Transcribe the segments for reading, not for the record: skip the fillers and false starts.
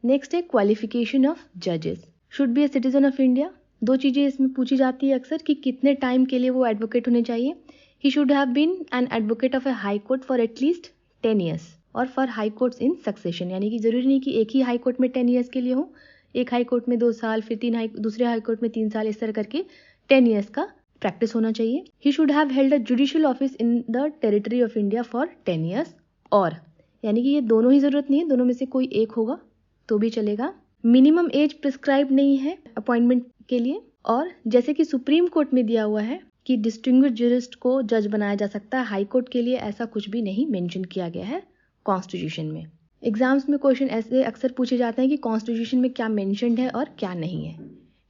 Next है qualification of जजेस, should be a citizen of India. 2 चीज़ें इसमें पूछी जाती है अक्सर कि कितने टाइम के लिए वो एडवोकेट होने चाहिए। He should have been an advocate of a high court for at least 10 years और for high courts in succession, यानी कि जरूरी नहीं कि एक ही हाई कोर्ट में 10 ईयर्स के लिए हो, एक हाई कोर्ट में 2 साल, फिर दूसरे हाई कोर्ट में 3 साल, इस तरह करके 10 ईयर्स का प्रैक्टिस होना चाहिए। He should have held a judicial office in the territory of India for 10 years, और यानी कि ये दोनों ही जरूरत नहीं है, दोनों में से कोई एक होगा तो भी चलेगा। मिनिमम एज प्रिस्क्राइब नहीं है अपॉइंटमेंट के लिए, और जैसे कि सुप्रीम कोर्ट में दिया हुआ है कि डिस्टिंग्विश्ड जूरिस्ट को जज बनाया जा सकता है, हाई कोर्ट के लिए ऐसा कुछ भी नहीं मेंशन किया गया है कॉन्स्टिट्यूशन में। एग्जाम्स में क्वेश्चन ऐसे अक्सर पूछे जाते हैं कि कॉन्स्टिट्यूशन में क्या मेंशन्ड है और क्या नहीं है।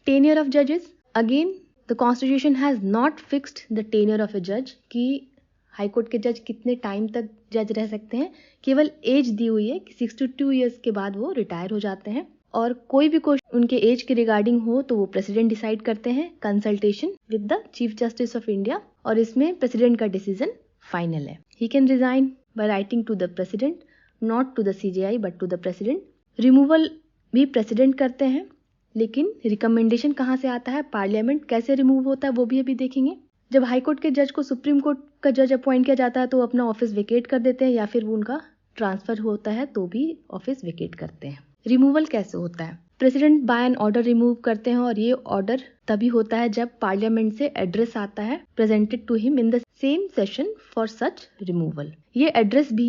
टेन्योर ऑफ जजेस, again the constitution has not fixed the tenure of ए जज कि हाई कोर्ट के जज कितने टाइम तक जज रह सकते हैं, केवल एज दी हुई है कि 62 ईयर्स के बाद वो रिटायर हो जाते हैं, और कोई भी क्वेश्चन उनके एज के रिगार्डिंग हो तो वो प्रेसिडेंट डिसाइड करते हैं consultation with the chief justice of India, और इसमें प्रेसिडेंट का डिसीजन फाइनल है। He can resign by writing to the president, not to the CJI but to the president. Removal भी प्रेसिडेंट करते हैं, लेकिन रिकमेंडेशन कहाँ से आता है, पार्लियामेंट कैसे रिमूव होता है वो भी अभी देखेंगे। जब हाई कोर्ट के जज को सुप्रीम कोर्ट का जज अपॉइंट किया जाता है तो अपना ऑफिस वेकेट कर देते हैं, या फिर वो उनका ट्रांसफर होता है तो भी ऑफिस वेकेट करते हैं। रिमूवल कैसे होता है, president by an order remove करते हैं, और ये ऑर्डर तभी होता है जब पार्लियामेंट से एड्रेस आता है presented to him in the same session for such removal. ये एड्रेस भी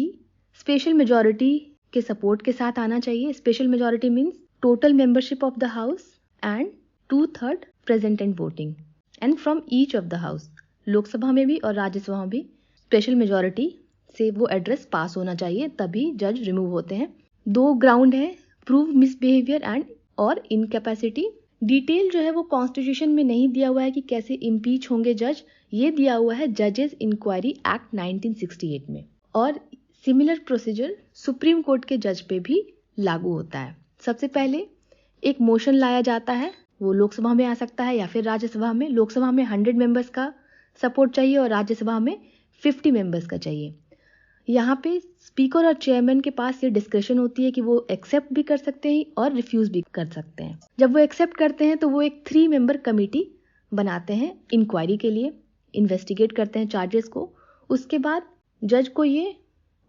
स्पेशल मेजॉरिटी के सपोर्ट के साथ आना चाहिए। Special majority means total membership of the house and 2/3 present and voting and from each of the house. Lok Sabha में भी और राज्यसभा में भी स्पेशल मेजॉरिटी से वो एड्रेस पास होना चाहिए, तभी जज रिमूव होते हैं। 2 ग्राउंड है, प्रूव मिसबिहेवियर एंड और इनकैपेसिटी। डिटेल जो है वो कॉन्स्टिट्यूशन में नहीं दिया हुआ है कि कैसे इम्पीच होंगे जज, ये दिया हुआ है जजेस इंक्वायरी एक्ट 1968 में, और सिमिलर प्रोसीजर सुप्रीम कोर्ट के जज पे भी लागू होता है। सबसे पहले एक मोशन लाया जाता है, वो लोकसभा में आ सकता है या फिर राज्यसभा में। लोकसभा में 100 मेंबर्स का सपोर्ट चाहिए और राज्यसभा में 50 मेंबर्स का चाहिए। यहाँ पे स्पीकर और चेयरमैन के पास ये डिस्क्रिप्शन होती है कि वो एक्सेप्ट भी कर सकते हैं और रिफ्यूज भी कर सकते हैं। जब वो एक्सेप्ट करते हैं तो वो एक 3 मेंबर कमेटी बनाते हैं इंक्वायरी के लिए, इन्वेस्टिगेट करते हैं चार्जेस को। उसके बाद जज को ये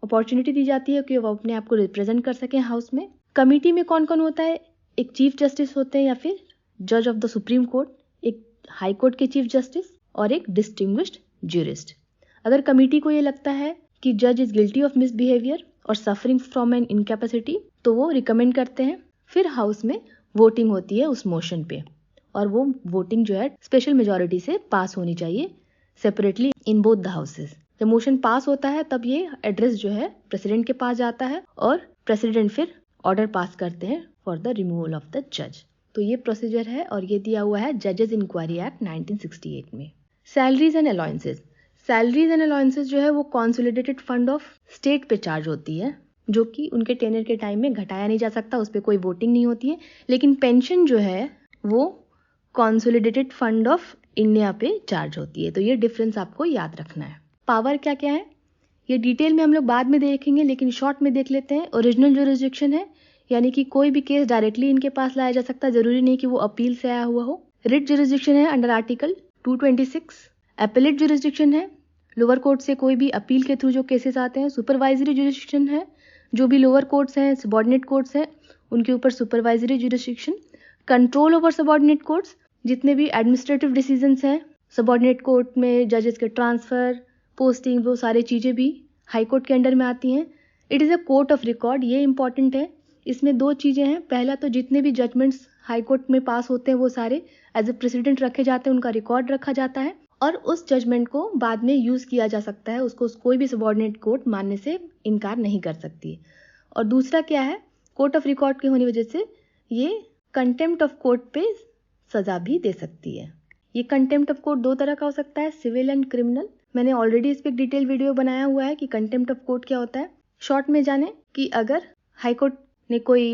अपॉर्चुनिटी दी जाती है कि वो अपने आप को रिप्रेजेंट कर सकें हाउस में। कमेटी में कौन कौन होता है, एक चीफ जस्टिस होते हैं या फिर जज ऑफ द सुप्रीम कोर्ट, एक हाई कोर्ट के चीफ जस्टिस और एक डिस्टिंग्विश्ड ज्यूरिस्ट। अगर कमेटी को ये लगता है कि जज इज गिल्टी ऑफ मिसबिहेवियर और सफरिंग फ्रॉम एन इनकैपेसिटी तो वो रिकमेंड करते हैं। फिर हाउस में वोटिंग होती है उस मोशन पे, और वो वोटिंग जो है स्पेशल मेजॉरिटी से पास होनी चाहिए separately in both the houses. जब मोशन पास होता है तब ये एड्रेस जो है प्रेसिडेंट के पास जाता है और प्रेसिडेंट फिर ऑर्डर पास करते हैं for the removal of the जज। तो ये प्रोसीजर है और ये दिया हुआ है जजेस इंक्वायरी एक्ट 1968 में। Salaries and allowances, salaries and allowances जो है वो कंसोलिडेटेड फंड ऑफ स्टेट पे चार्ज होती है, जो कि उनके टेन्योर के टाइम में घटाया नहीं जा सकता, उस पर कोई वोटिंग नहीं होती है। लेकिन पेंशन जो है वो कंसोलिडेटेड फंड ऑफ इंडिया पे चार्ज होती है, तो ये डिफरेंस आपको याद रखना है। पावर क्या क्या है ये डिटेल में हम लोग बाद में देखेंगे, लेकिन शॉर्ट में देख लेते हैं। ओरिजिनल जुरिसडिक्शन है, यानी कि कोई भी केस डायरेक्टली इनके पास लाया जा सकता है, जरूरी नहीं कि वो अपील से आया हुआ हो। रिट जुरिसडिक्शन है अंडर आर्टिकल 226। एपेलेट जुरिसडिक्शन है, लोअर कोर्ट से कोई भी अपील के थ्रू जो केसेस आते हैं। सुपरवाइजरी जुरिसडिक्शन है, जो भी लोअर कोर्ट्स हैं, सबॉर्डिनेट कोर्ट्स हैं, उनके ऊपर supervisory jurisdiction. Control over subordinate courts, जितने भी एडमिनिस्ट्रेटिव डिसीजंस हैं सबॉर्डिनेट कोर्ट में, जजेस के ट्रांसफर, पोस्टिंग, वो सारी चीज़ें भी हाई कोर्ट के अंडर में आती हैं। It is a court of record, ये इंपॉर्टेंट है। इसमें 2 चीज़ें हैं, पहला तो जितने भी जजमेंट्स हाई कोर्ट में पास होते हैं वो सारे एज ए प्रेसिडेंट रखे जाते हैं, उनका रिकॉर्ड रखा जाता है और उस जजमेंट को बाद में यूज़ किया जा सकता है, उसको कोई भी सबॉर्डिनेट कोर्ट मानने से इनकार नहीं कर सकती। और दूसरा क्या है, कोर्ट ऑफ रिकॉर्ड की होने वजह से ये कंटेम्प्ट ऑफ कोर्ट पे सजा भी दे सकती है। ये कंटेम्प्ट ऑफ कोर्ट 2 तरह का हो सकता है, सिविल एंड क्रिमिनल। मैंने ऑलरेडी इस पर डिटेल वीडियो बनाया हुआ है कि कंटेम्प्ट ऑफ कोर्ट क्या होता है। शॉर्ट में जाने कि अगर हाई कोर्ट ने कोई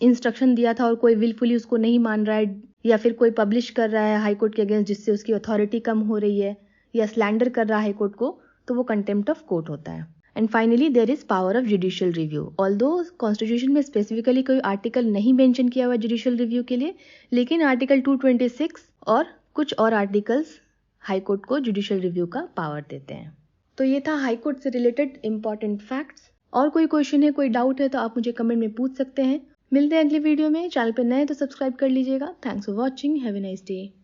इंस्ट्रक्शन दिया था और कोई विलफुली उसको नहीं मान रहा है, या फिर कोई पब्लिश कर रहा है हाई कोर्ट के अगेंस्ट जिससे उसकी अथॉरिटी कम हो रही है, या स्लैंडर कर रहा है हाई कोर्ट को, तो वो कंटेम्प्ट ऑफ कोर्ट होता है। And finally there is power of judicial review. Although constitution में स्पेसिफिकली कोई आर्टिकल नहीं मेंशन किया हुआ जुडिशियल रिव्यू के लिए, लेकिन आर्टिकल 226 और कुछ और आर्टिकल्स हाई कोर्ट को जुडिशियल रिव्यू का पावर देते हैं। तो ये था हाई कोर्ट से रिलेटेड इंपॉर्टेंट फैक्ट्स। और कोई क्वेश्चन है, कोई डाउट है तो आप मुझे कमेंट में पूछ सकते हैं। मिलते हैं अगली वीडियो में। चैनल पर नए तो सब्सक्राइब कर लीजिएगा। Thanks for watching. Have a nice day.